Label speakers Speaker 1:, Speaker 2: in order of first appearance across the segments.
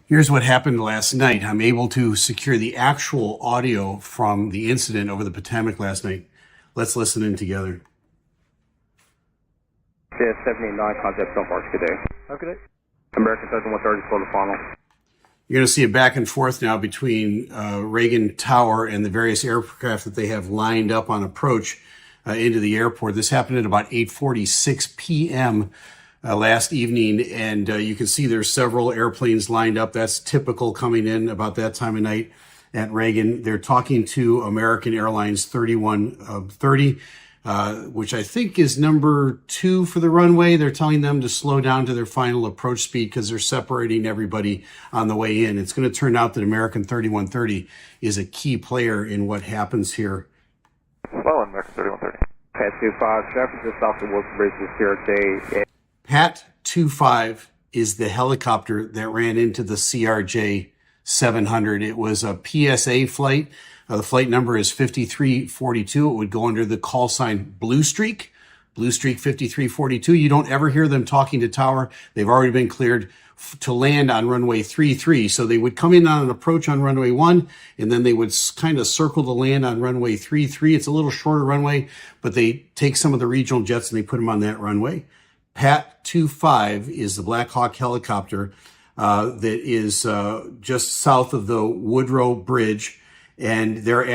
Speaker 1: Here's what happened last night. I'm able to secure the actual audio from the incident over the Potomac last night. Let's listen in together.
Speaker 2: 79, contact Stone Park today. Okay. American 3130, slow the funnel.
Speaker 1: You're going to see a back and forth now between Reagan Tower and the various aircraft that they have lined up on approach into the airport. This happened at about 8:46 p.m. Last evening, and you can see there's several airplanes lined up. That's typical coming in about that time of night at Reagan. They're talking to American Airlines 3130, which I think is number 2 for the runway. They're telling them to slow down to their final approach speed because they're separating everybody on the way in. It's going to turn out that American 3130 is a key player in what happens here.
Speaker 2: Well, American 3130. Pat 25, traffic just off the Wilson Bridge is CRJ.
Speaker 1: Pat 25 is the helicopter that ran into the CRJ 700. It was a PSA flight. The flight number is 5342. It would go under the call sign Blue Streak 5342. You don't ever hear them talking to tower. They've already been cleared to land on runway 33. So they would come in on an approach on runway 1, and then they would kind of circle the land on runway 33. It's a little shorter runway, but they take some of the regional jets and they put them on that runway. Pat 25 is the Black Hawk helicopter that is just south of the Woodrow Bridge, and they've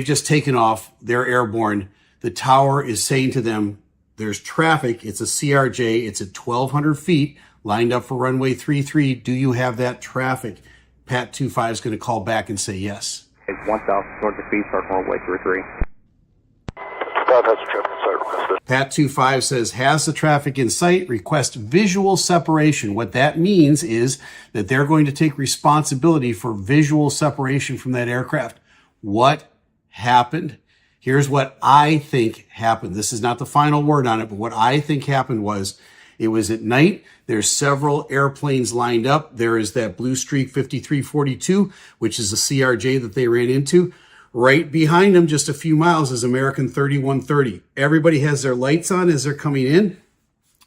Speaker 1: just taken off. They're airborne. The tower is saying to them, there's traffic. It's a CRJ. It's at 1,200 feet, lined up for runway 33. Do you have that traffic? Pat 25 is going to call back and say yes.
Speaker 2: It's 1,200 feet, start runway 33.
Speaker 1: Pat 25 says, has the traffic in sight, request visual separation. What that means is that they're going to take responsibility for visual separation from that aircraft. What happened? Here's what I think happened. This is not the final word on it, but what I think happened was it was at night. There's several airplanes lined up. There is that Blue Streak 5342, which is the CRJ that they ran into. Right behind them, just a few miles, is American 3130. Everybody has their lights on as they're coming in.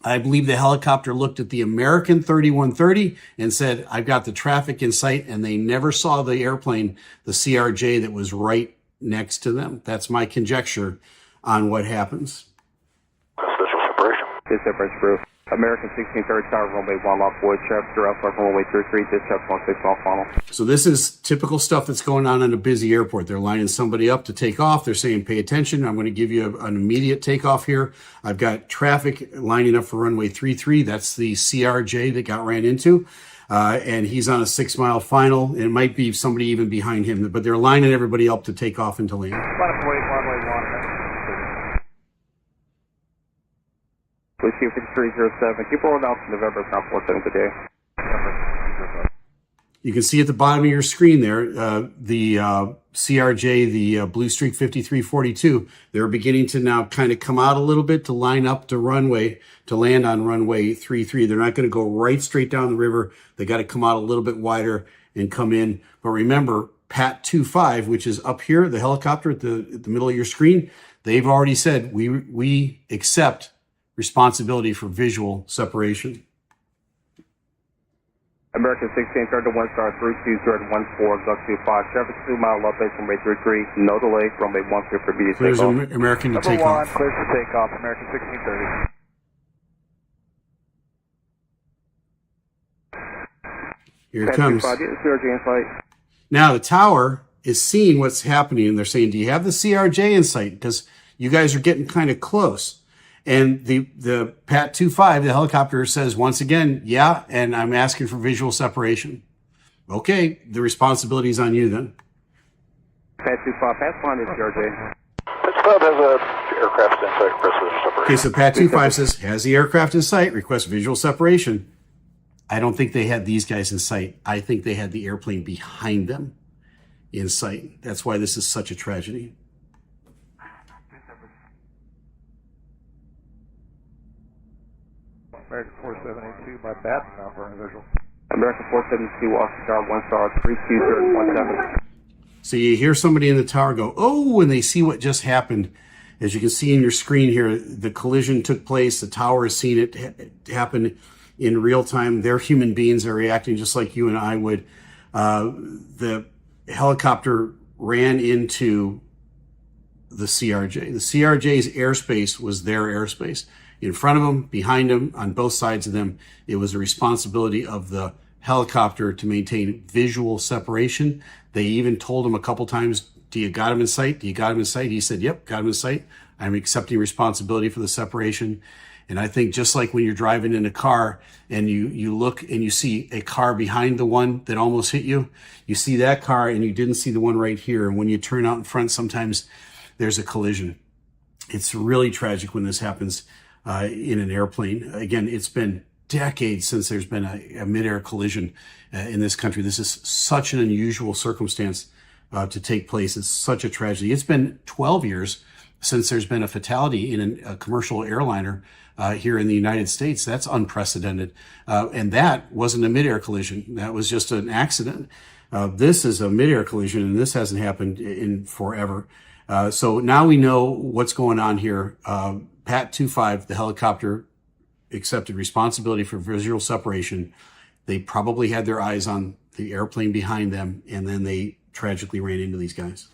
Speaker 1: I believe the helicopter looked at the American 3130 and said, I've got the traffic in sight, and they never saw the airplane, the CRJ, that was right next to them. That's my conjecture on what happens.
Speaker 2: Special separation. This separation proof. American 1630 tower, runway 1 off wood, chapter up runway 33, dispatch 16 off funnel.
Speaker 1: So this is typical stuff that's going on in a busy airport. They're lining somebody up to take off. They're saying, pay attention. I'm going to give you an immediate takeoff here. I've got traffic lining up for runway 33. That's the CRJ that got ran into. And he's on a 6-mile final. And it might be somebody even behind him, but they're lining everybody up to take off and to land.
Speaker 2: Whiskey 5307. Keep rolling out to November, South 47 today.
Speaker 1: You can see at the bottom of your screen there, the CRJ, the Blue Streak 5342. They're beginning to now kind of come out a little bit to line up the runway to land on runway 33. They're not going to go right straight down the river. They got to come out a little bit wider and come in. But remember, Pat 25, which is up here, the helicopter at the middle of your screen, they've already said we accept responsibility for visual separation.
Speaker 2: American 1630 1 star 32014 Duck 25 traffic 2 mile up base runway 33, no delay, runway 1 clear for immediate
Speaker 1: Clears
Speaker 2: takeoff.
Speaker 1: American to take off.
Speaker 2: Clear for takeoff, American 1630.
Speaker 1: Here it comes.
Speaker 2: CRJ in sight.
Speaker 1: Now the tower is seeing what's happening, and they're saying, do you have the CRJ in sight? Because you guys are getting kind of close. And the Pat 25, the helicopter, says once again, yeah, and I'm asking for visual separation. Okay, the responsibility is on you then.
Speaker 2: Pat 25, pass line is CRJ.
Speaker 3: Pat 25 has a aircraft in sight, request visual separation.
Speaker 1: Okay, so Pat 25 says, has the aircraft in sight, request visual separation. I don't think they had these guys in sight. I think they had the airplane behind them in sight. That's why this is such a tragedy.
Speaker 3: American 4782 by Batten now for an visual.
Speaker 2: American 472 Oscar Star 1 star 32017.
Speaker 1: So you hear somebody in the tower go, oh, and they see what just happened. As you can see in your screen here, the collision took place. The tower has seen it happen. in real time. They're human beings. They're reacting just like you and I would. The helicopter ran into the CRJ. The CRJ's airspace was their airspace. In front of them, behind them, on both sides of them, it was the responsibility of the helicopter to maintain visual separation. They even told him a couple times, do you got him in sight? Do you got him in sight? He said, yep, got him in sight. I'm accepting responsibility for the separation. And I think just like when you're driving in a car and you look and you see a car behind the one that almost hit you, you see that car and you didn't see the one right here. And when you turn out in front, sometimes there's a collision. It's really tragic when this happens in an airplane. Again, it's been decades since there's been a mid-air collision in this country. This is such an unusual circumstance to take place. It's such a tragedy. It's been 12 years since there's been a fatality in a commercial airliner here in the United States. That's unprecedented. And that wasn't a mid-air collision. That was just an accident. This is a mid-air collision, and this hasn't happened in forever. So now we know what's going on here. Pat 25, the helicopter, accepted responsibility for visual separation. They probably had their eyes on the airplane behind them, and then they tragically ran into these guys.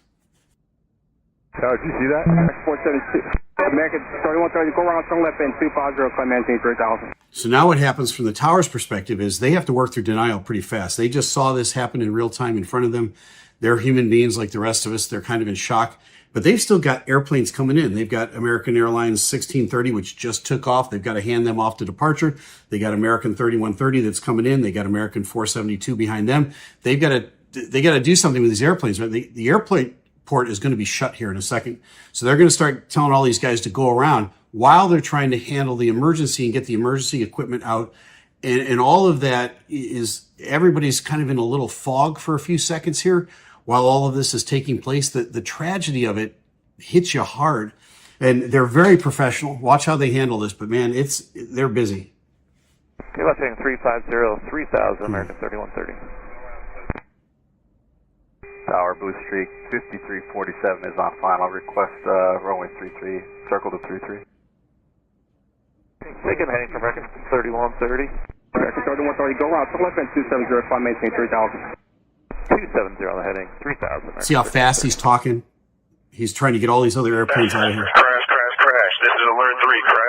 Speaker 2: Did you see that? 472. American 3130, go around, turn left in 250, climb maintain 3000.
Speaker 1: So now what happens from the tower's perspective is they have to work through denial pretty fast. They just saw this happen in real time in front of them. They're human beings like the rest of us. They're kind of in shock. But they've still got airplanes coming in. They've got American Airlines 1630, which just took off. They've got to hand them off to departure. They got American 3130 that's coming in. They got American 472 behind them. They got to do something with these airplanes. Right? The airplane port is going to be shut here in a second. So they're going to start telling all these guys to go around while they're trying to handle the emergency and get the emergency equipment out. And all of that is, everybody's kind of in a little fog for a few seconds here while all of this is taking place. The tragedy of it hits you hard, and they're very professional. Watch how they handle this, but man, they're busy.
Speaker 3: Okay, left heading 350, 3000, American 3130. Tower, Blue Streak, 5347 is on final. Request runway 33, circle to 33. Second heading for American 3130.
Speaker 2: American 3130, go around, turn left in 270, climb maintain 3000.
Speaker 3: 270 on the heading, 3000.
Speaker 1: See how fast he's talking? He's trying to get all these other airplanes out of here.
Speaker 4: Crash. This is Alert 3. Crash.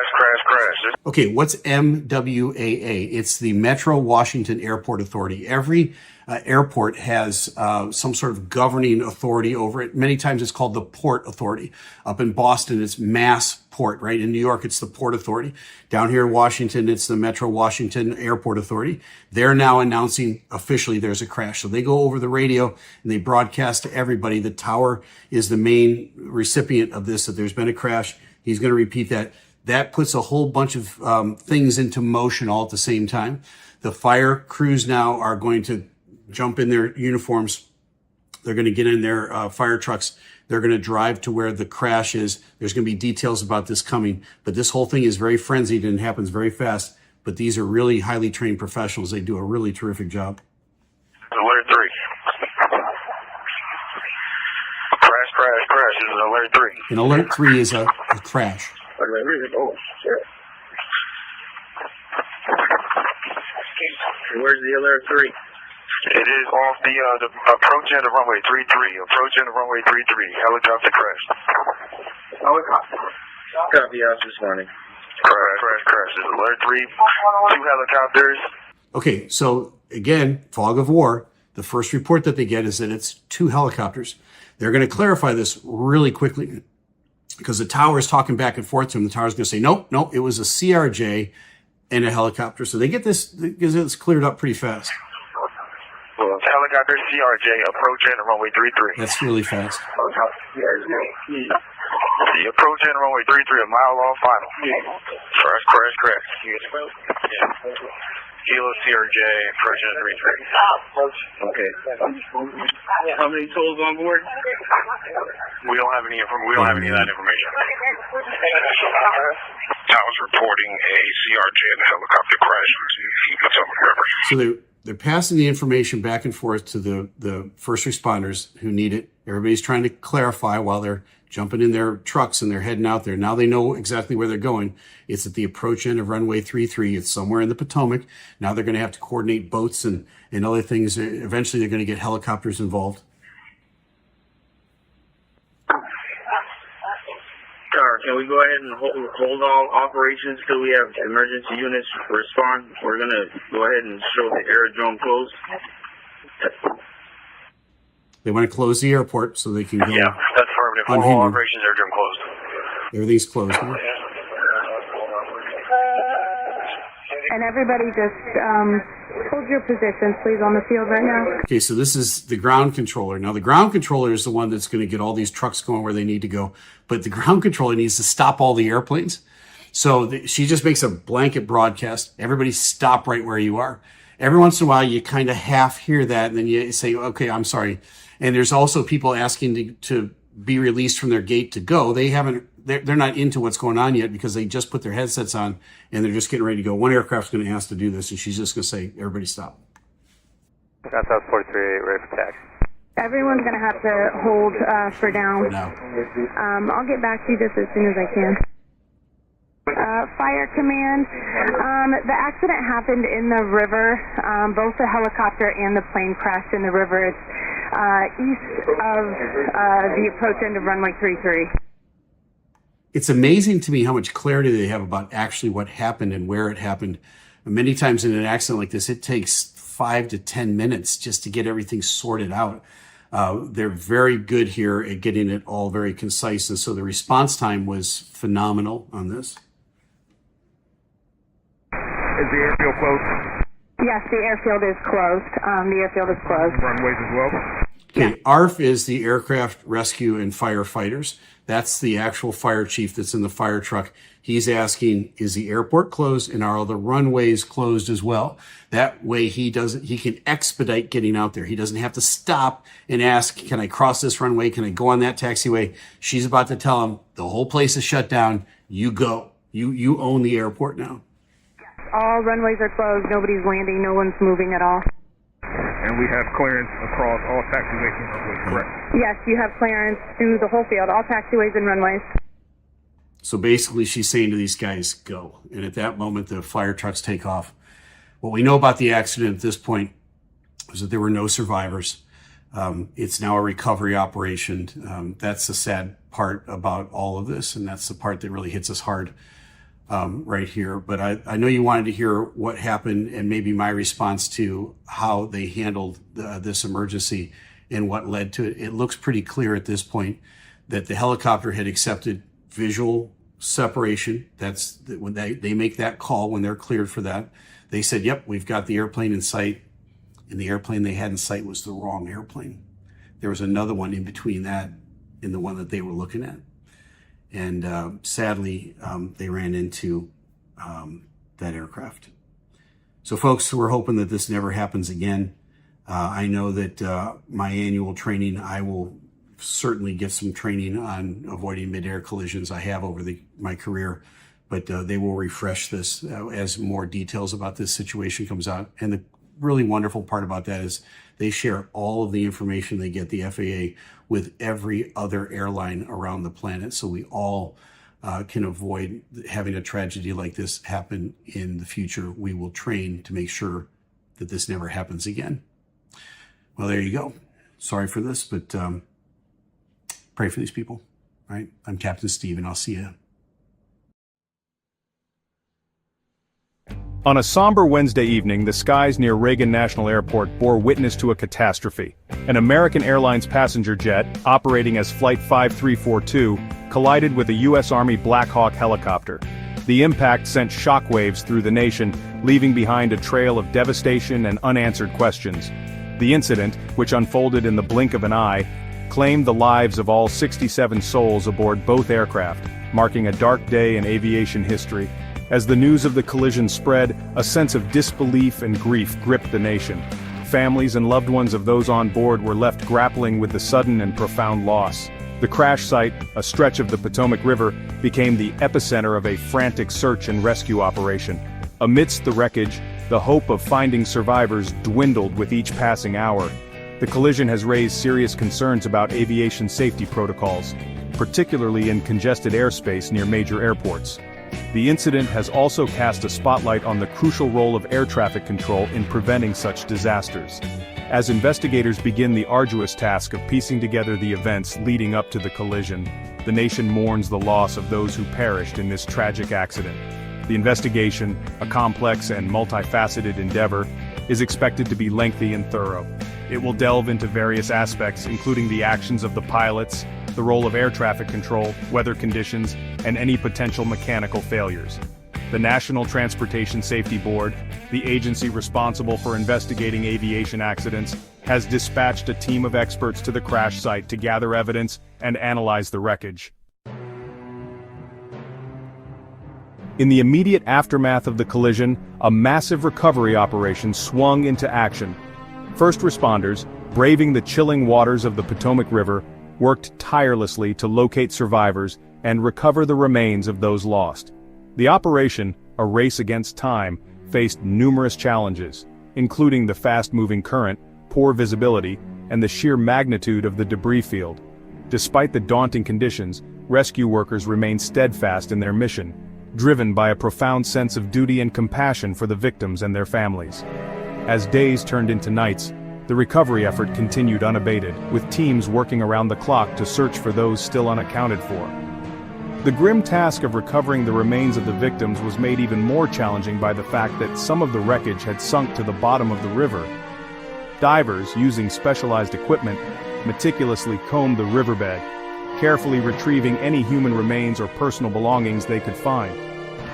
Speaker 1: Okay, what's MWAA? It's the Metro Washington Airport Authority. Every airport has some sort of governing authority over it. Many times it's called the Port Authority. Up in Boston, it's Mass Port, right? In New York, it's the Port Authority. Down here in Washington, it's the Metro Washington Airport Authority. They're now announcing officially there's a crash. So they go over the radio and they broadcast to everybody. The tower is the main recipient of this, that there's been a crash. He's going to repeat that. That puts a whole bunch of things into motion all at the same time. The fire crews now are going to jump in their uniforms. They're going to get in their fire trucks. They're going to drive to where the crash is. There's going to be details about this coming, but this whole thing is very frenzied and happens very fast. But these are really highly trained professionals. They do a really terrific job.
Speaker 4: Alert 3. Crash. This is Alert 3.
Speaker 1: And Alert 3 is a crash.
Speaker 4: Oh, shit.
Speaker 2: Where's the Alert 3?
Speaker 4: It is off the approach end of runway 33. Approach end of runway 33. Helicopter crash.
Speaker 2: Helicopter. Copy out this morning.
Speaker 4: Crash. This is Alert 3. 2 helicopters.
Speaker 1: Okay, so again, fog of war. The first report that they get is that it's 2 helicopters. They're going to clarify this really quickly because the tower is talking back and forth to them. The tower is going to say, nope, it was a CRJ and a helicopter. So they get this cleared up pretty fast.
Speaker 4: Well, helicopter CRJ approach end of runway 33.
Speaker 1: That's really fast.
Speaker 4: The approach end of runway 33, a mile off final. Crash. Kilo CRJ, approach end 33.
Speaker 2: Okay. How many totals on board?
Speaker 4: We don't have any of that information. Towers reporting a CRJ and a helicopter crash in Potomac River.
Speaker 1: So they're passing the information back and forth to the first responders who need it. Everybody's trying to clarify while they're jumping in their trucks and they're heading out there. Now they know exactly where they're going. It's at the approach end of runway 33. It's somewhere in the Potomac. Now they're going to have to coordinate boats and other things. Eventually they're going to get helicopters involved.
Speaker 5: Can we go ahead and hold all operations till we have emergency units respond? We're going to go ahead and show the aerodrome closed.
Speaker 1: They want to close the airport so they can go.
Speaker 4: Yeah, that's affirmative. All
Speaker 1: unhindered.
Speaker 4: operations are closed.
Speaker 1: Everything's closed now.
Speaker 6: And everybody just hold your positions, please, on the field right now.
Speaker 1: Okay, so this is the ground controller. Now, the ground controller is the one that's going to get all these trucks going where they need to go. But the ground controller needs to stop all the airplanes. So she just makes a blanket broadcast. Everybody stop right where you are. Every once in a while, you kind of half hear that, and then you say, okay, I'm sorry. And there's also people asking to be released from their gate to go. They're not into what's going on yet because they just put their headsets on and they're just getting ready to go. One aircraft's going to ask to do this, and she's just going to say, everybody stop.
Speaker 3: That's 43, ready for taxi.
Speaker 6: Everyone's going to have to hold for down.
Speaker 1: No.
Speaker 6: I'll get back to you just as soon as I can. Fire command. The accident happened in the river. Both the helicopter and the plane crashed in the river. It's east of the approach end of runway 33.
Speaker 1: It's amazing to me how much clarity they have about actually what happened and where it happened. Many times in an accident like this, it takes 5 to 10 minutes just to get everything sorted out. They're very good here at getting it all very concise. And so the response time was phenomenal on this.
Speaker 7: Is the airfield closed?
Speaker 6: Yes, the airfield is closed. The airfield is closed.
Speaker 7: Runways as well?
Speaker 1: Okay, ARF is the Aircraft Rescue and Firefighters. That's the actual fire chief that's in the fire truck. He's asking, is the airport closed and are all the runways closed as well? That way he can expedite getting out there. He doesn't have to stop and ask, can I cross this runway? Can I go on that taxiway? She's about to tell him the whole place is shut down. You go. You own the airport now.
Speaker 6: All runways are closed. Nobody's landing. No one's moving at all.
Speaker 7: And we have clearance across all taxiways and runways, correct?
Speaker 6: Yes, you have clearance through the whole field, all taxiways and runways.
Speaker 1: So basically she's saying to these guys, go. And at that moment, the fire trucks take off. What we know about the accident at this point is that there were no survivors. It's now a recovery operation. That's the sad part about all of this. And that's the part that really hits us hard right here. But I know you wanted to hear what happened and maybe my response to how they handled this emergency and what led to it. It looks pretty clear at this point that the helicopter had accepted visual separation. That's when they make that call, when they're cleared for that. They said, yep, we've got the airplane in sight. And the airplane they had in sight was the wrong airplane. There was another one in between that and the one that they were looking at. And sadly, they ran into that aircraft. So folks, we're hoping that this never happens again. I know that my annual training, I will certainly get some training on avoiding mid-air collisions. I have over my career, but they will refresh this as more details about this situation comes out. And the really wonderful part about that is they share all of the information they get, the FAA, with every other airline around the planet. So we all can avoid having a tragedy like this happen in the future. We will train to make sure that this never happens again. Well, there you go. Sorry for this, but pray for these people, right? I'm Captain Steve, and I'll see you.
Speaker 8: On a somber Wednesday evening, the skies near Reagan National Airport bore witness to a catastrophe. An American Airlines passenger jet, operating as Flight 5342, collided with a U.S. Army Black Hawk helicopter. The impact sent shockwaves through the nation, leaving behind a trail of devastation and unanswered questions. The incident, which unfolded in the blink of an eye, claimed the lives of all 67 souls aboard both aircraft, marking a dark day in aviation history. As the news of the collision spread, a sense of disbelief and grief gripped the nation. Families and loved ones of those on board were left grappling with the sudden and profound loss. The crash site, a stretch of the Potomac River, became the epicenter of a frantic search and rescue operation. Amidst the wreckage, the hope of finding survivors dwindled with each passing hour. The collision has raised serious concerns about aviation safety protocols, particularly in congested airspace near major airports. The incident has also cast a spotlight on the crucial role of air traffic control in preventing such disasters. As investigators begin the arduous task of piecing together the events leading up to the collision, the nation mourns the loss of those who perished in this tragic accident. The investigation, a complex and multifaceted endeavor, is expected to be lengthy and thorough. It will delve into various aspects, including the actions of the pilots, the role of air traffic control, weather conditions, and any potential mechanical failures. The National Transportation Safety Board, the agency responsible for investigating aviation accidents, has dispatched a team of experts to the crash site to gather evidence and analyze the wreckage. In the immediate aftermath of the collision, a massive recovery operation swung into action. First responders, braving the chilling waters of the Potomac River, worked tirelessly to locate survivors and recover the remains of those lost. The operation, a race against time, faced numerous challenges, including the fast-moving current, poor visibility, and the sheer magnitude of the debris field. Despite the daunting conditions, rescue workers remained steadfast in their mission, driven by a profound sense of duty and compassion for the victims and their families. As days turned into nights, the recovery effort continued unabated, with teams working around the clock to search for those still unaccounted for. The grim task of recovering the remains of the victims was made even more challenging by the fact that some of the wreckage had sunk to the bottom of the river. Divers, using specialized equipment, meticulously combed the riverbed, carefully retrieving any human remains or personal belongings they could find.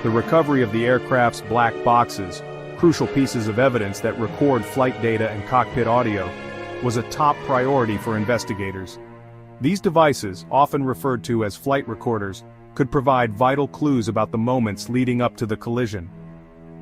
Speaker 8: The recovery of the aircraft's black boxes, crucial pieces of evidence that record flight data and cockpit audio, was a top priority for investigators. These devices, often referred to as flight recorders, could provide vital clues about the moments leading up to the collision.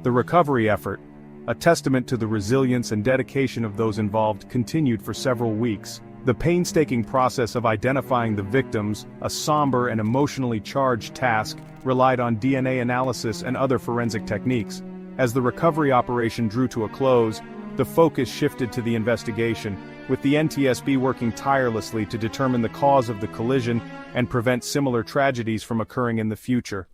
Speaker 8: The recovery effort, a testament to the resilience and dedication of those involved, continued for several weeks. The painstaking process of identifying the victims, a somber and emotionally charged task, relied on DNA analysis and other forensic techniques. As the recovery operation drew to a close, the focus shifted to the investigation, with the NTSB working tirelessly to determine the cause of the collision and prevent similar tragedies from occurring in the future.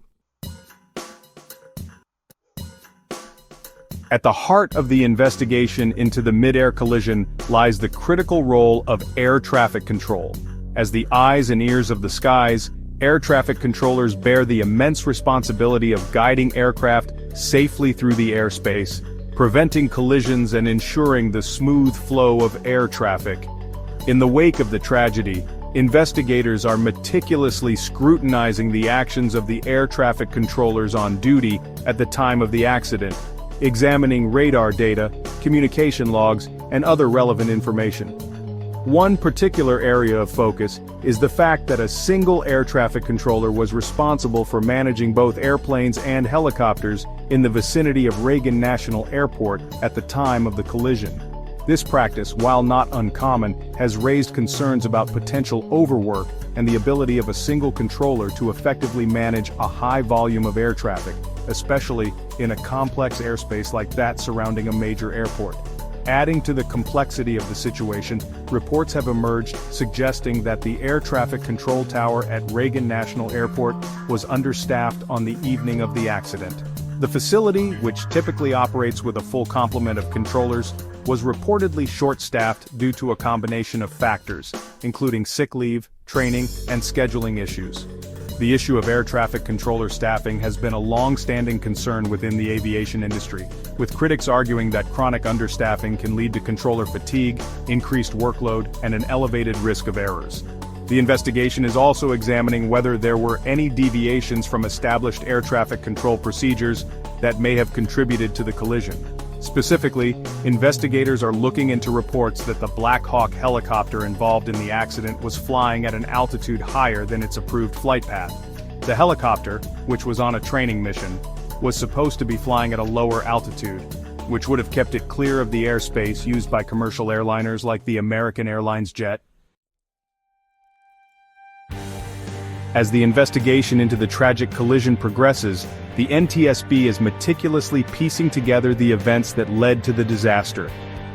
Speaker 8: At the heart of the investigation into the mid-air collision lies the critical role of air traffic control. As the eyes and ears of the skies, air traffic controllers bear the immense responsibility of guiding aircraft safely through the airspace, preventing collisions and ensuring the smooth flow of air traffic. In the wake of the tragedy, investigators are meticulously scrutinizing the actions of the air traffic controllers on duty at the time of the accident, examining radar data, communication logs, and other relevant information. One particular area of focus is the fact that a single air traffic controller was responsible for managing both airplanes and helicopters in the vicinity of Reagan National Airport at the time of the collision. This practice, while not uncommon, has raised concerns about potential overwork and the ability of a single controller to effectively manage a high volume of air traffic, especially in a complex airspace like that surrounding a major airport. Adding to the complexity of the situation, reports have emerged suggesting that the air traffic control tower at Reagan National Airport was understaffed on the evening of the accident. The facility, which typically operates with a full complement of controllers, was reportedly short-staffed due to a combination of factors, including sick leave, training, and scheduling issues. The issue of air traffic controller staffing has been a long-standing concern within the aviation industry, with critics arguing that chronic understaffing can lead to controller fatigue, increased workload, and an elevated risk of errors. The investigation is also examining whether there were any deviations from established air traffic control procedures that may have contributed to the collision. Specifically, investigators are looking into reports that the Black Hawk helicopter involved in the accident was flying at an altitude higher than its approved flight path. The helicopter, which was on a training mission, was supposed to be flying at a lower altitude, which would have kept it clear of the airspace used by commercial airliners like the American Airlines jet. As the investigation into the tragic collision progresses, the NTSB is meticulously piecing together the events that led to the disaster.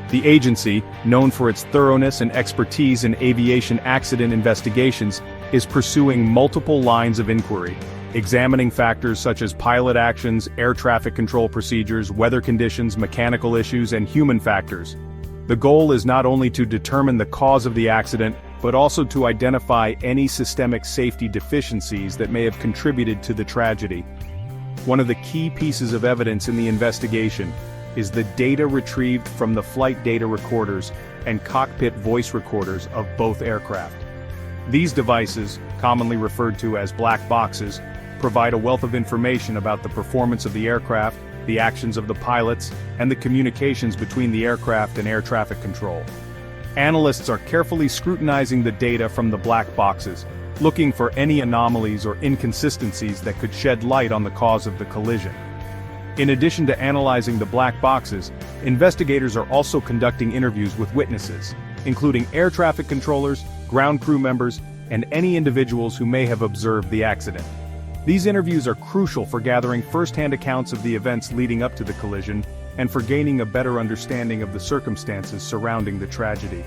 Speaker 8: The agency, known for its thoroughness and expertise in aviation accident investigations, is pursuing multiple lines of inquiry, examining factors such as pilot actions, air traffic control procedures, weather conditions, mechanical issues, and human factors. The goal is not only to determine the cause of the accident, but also to identify any systemic safety deficiencies that may have contributed to the tragedy. One of the key pieces of evidence in the investigation is the data retrieved from the flight data recorders and cockpit voice recorders of both aircraft. These devices, commonly referred to as black boxes, provide a wealth of information about the performance of the aircraft, the actions of the pilots, and the communications between the aircraft and air traffic control. Analysts are carefully scrutinizing the data from the black boxes, looking for any anomalies or inconsistencies that could shed light on the cause of the collision. In addition to analyzing the black boxes, investigators are also conducting interviews with witnesses, including air traffic controllers, ground crew members, and any individuals who may have observed the accident. These interviews are crucial for gathering first-hand accounts of the events leading up to the collision and for gaining a better understanding of the circumstances surrounding the tragedy.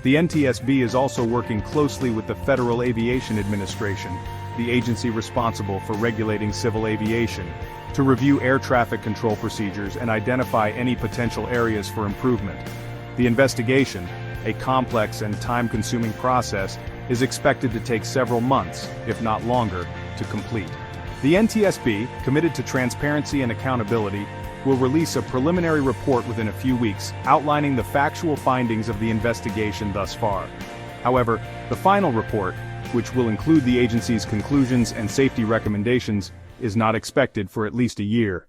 Speaker 8: The NTSB is also working closely with the Federal Aviation Administration, the agency responsible for regulating civil aviation, to review air traffic control procedures and identify any potential areas for improvement. The investigation, a complex and time-consuming process, is expected to take several months, if not longer, to complete. The NTSB, committed to transparency and accountability, will release a preliminary report within a few weeks outlining the factual findings of the investigation thus far. However, the final report, which will include the agency's conclusions and safety recommendations, is not expected for at least a year.